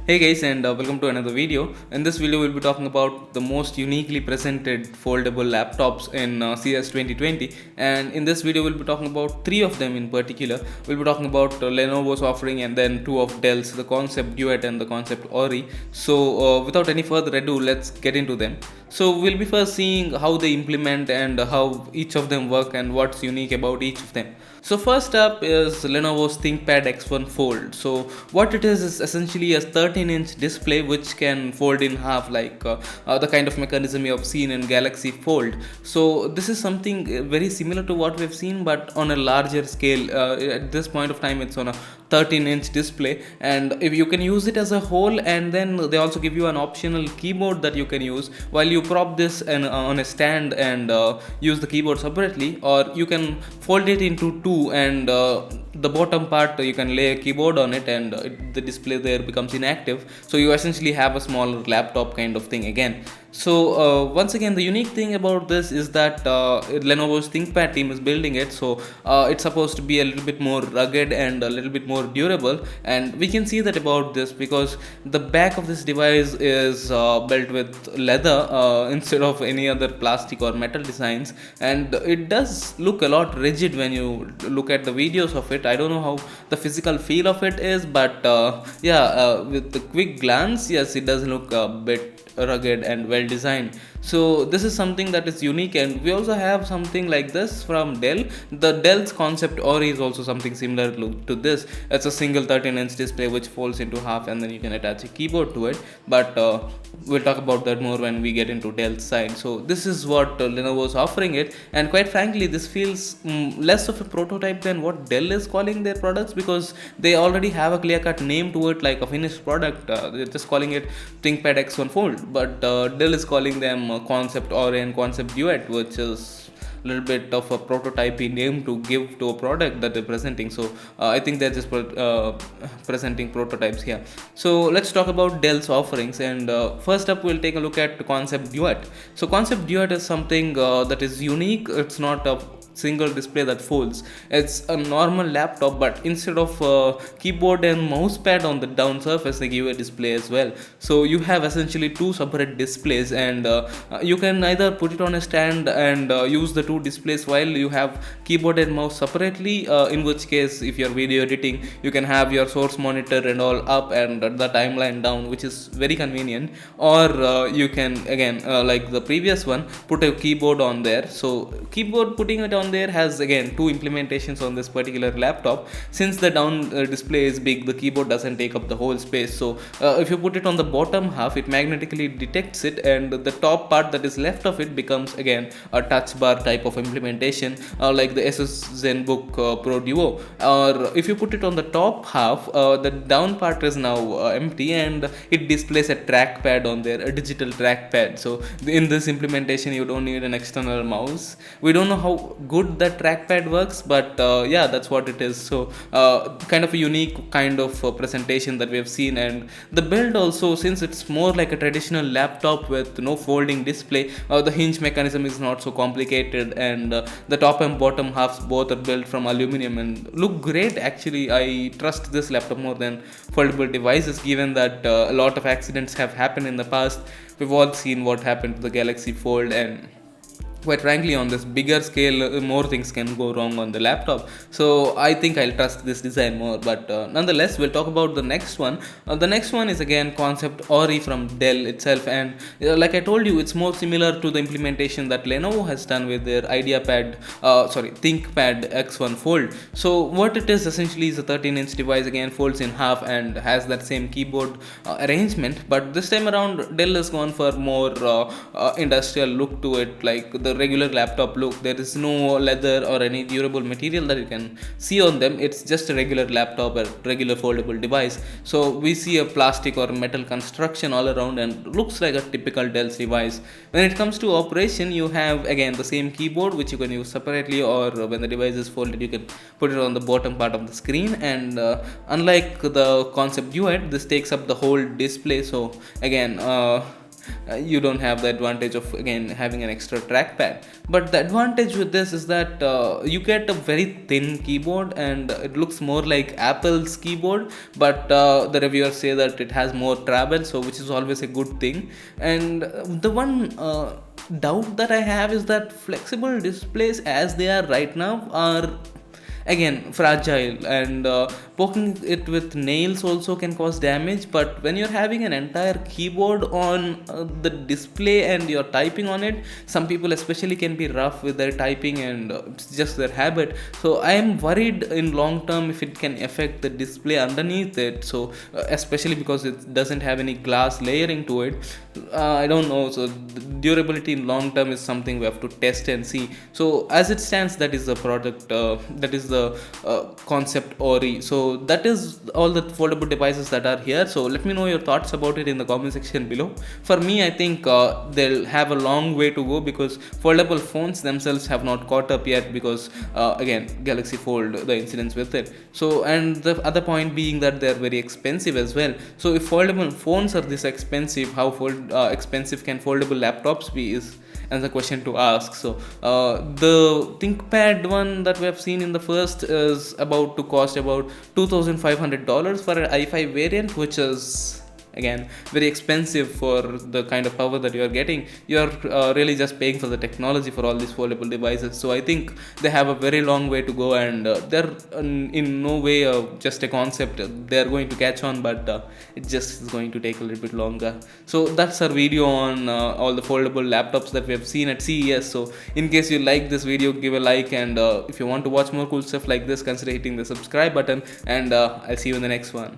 Hey guys, and welcome to another video. In this video, we'll be talking about the most uniquely presented foldable laptops in CS 2020. And in this video, we'll be talking about three of them in particular. We'll be talking about Lenovo's offering and then two of Dell's, the Concept Duet and the Concept Ori. So without any further ado, let's get into them. So we'll be first seeing how they implement and how each of them work and what's unique about each of them. So first up is Lenovo's ThinkPad X1 Fold. So what it is essentially a 13-inch display which can fold in half, like the kind of mechanism you have seen in Galaxy Fold. So this is something very similar to what we've seen, but on a larger scale. At this point of time, it's on a 13-inch display, and if you can use it as a whole, and then they also give you an optional keyboard that you can use while you prop this on a stand and use the keyboard separately, or you can fold it into two, and the bottom part you can lay a keyboard on it, and the display there becomes inactive, so you essentially have a smaller laptop kind of thing again. So once again, the unique thing about this is that Lenovo's ThinkPad team is building it, so it's supposed to be a little bit more rugged and a little bit more durable, and we can see that about this because the back of this device is built with leather instead of any other plastic or metal designs, and it does look a lot rigid when you look at the videos of it. I don't know how the physical feel of it is, but with the quick glance, yes, it does look a bit rugged and well designed. So this is something that is unique, and we also have something like this from Dell. The Dell's Concept Ori is also something similar to this. It's a single 13-inch display which folds into half, and then you can attach a keyboard to it, but we'll talk about that more when we get into Dell's side. So this is what Lenovo is offering it, and quite frankly, this feels less of a prototype than what Dell is calling their products, because they already have a clear-cut name to it, like a finished product. They're just calling it ThinkPad X1 Fold, but Dell is calling them Concept Ori and Concept Duet, which is a little bit of a prototypey name to give to a product that they're presenting. So I think they're just presenting prototypes here. So let's talk about Dell's offerings, and first up we'll take a look at Concept Duet. So Concept Duet is something that is unique. It's not a single display that folds. It's a normal laptop, but instead of keyboard and mouse pad on the down surface, they give you a display as well. So you have essentially two separate displays, and you can either put it on a stand and use the two displays while you have keyboard and mouse separately, in which case if you're video editing, you can have your source monitor and all up and the timeline down, which is very convenient. Or you can again, like the previous one, put a keyboard on there. So keyboard, putting it on there has again two implementations on this particular laptop. Since the down display is big, the keyboard doesn't take up the whole space. So if you put it on the bottom half, it magnetically detects it, and the top part that is left of it becomes again a touch bar type of implementation, like the Asus ZenBook Pro Duo. Or if you put it on the top half, the down part is now empty, and it displays a trackpad on there, a digital trackpad. So in this implementation, you don't need an external mouse. We don't know how good that trackpad works, but that's what it is. So kind of a unique kind of presentation that we have seen, and the build also, since it's more like a traditional laptop with no folding display, the hinge mechanism is not so complicated, and the top and bottom halves both are built from aluminum and look great. Actually, I trust this laptop more than foldable devices, given that a lot of accidents have happened in the past. We've all seen what happened to the Galaxy Fold, and quite frankly, on this bigger scale, more things can go wrong on the laptop. So I think I'll trust this design more, but nonetheless, we'll talk about the next one. The next one is again Concept Ori from Dell itself, and like I told you, it's more similar to the implementation that Lenovo has done with their ThinkPad X1 Fold. So what it is essentially is a 13-inch device, again folds in half and has that same keyboard arrangement, but this time around Dell has gone for more industrial look to it, like the regular laptop look. There is no leather or any durable material that you can see on them. It's just a regular laptop, a regular foldable device. So we see a plastic or metal construction all around, and looks like a typical Dell's device. When it comes to operation, you have again the same keyboard which you can use separately, or when the device is folded, you can put it on the bottom part of the screen. And unlike the Concept Duet, this takes up the whole display. So again, you don't have the advantage of again having an extra trackpad. But the advantage with this is that you get a very thin keyboard, and it looks more like Apple's keyboard, but the reviewers say that it has more travel, so which is always a good thing. And the one doubt that I have is that flexible displays as they are right now are again fragile, and poking it with nails also can cause damage. But when you're having an entire keyboard on the display and you're typing on it, some people especially can be rough with their typing, and it's just their habit. So I am worried in long term if it can affect the display underneath it. So especially because it doesn't have any glass layering to it, I don't know. So the durability in long term is something we have to test and see. So as it stands, that is the product, that is the concept Ori. So that is all the foldable devices that are here. So let me know your thoughts about it in the comment section below. For me, I think they'll have a long way to go, because foldable phones themselves have not caught up yet, because again, Galaxy Fold, the incidents with it. So, and the other point being that they're very expensive as well. So if foldable phones are this expensive, how expensive can foldable laptops be is another question to ask. So the ThinkPad one that we have seen in the first is about to cost about $2,500 for an i5 variant, which is again very expensive for the kind of power that you are getting. You are really just paying for the technology for all these foldable devices. So I think they have a very long way to go, and they're in no way just a concept. They're going to catch on, but it just is going to take a little bit longer. So that's our video on all the foldable laptops that we have seen at CES. So in case you like this video, give a like, and if you want to watch more cool stuff like this, consider hitting the subscribe button, and I'll see you in the next one.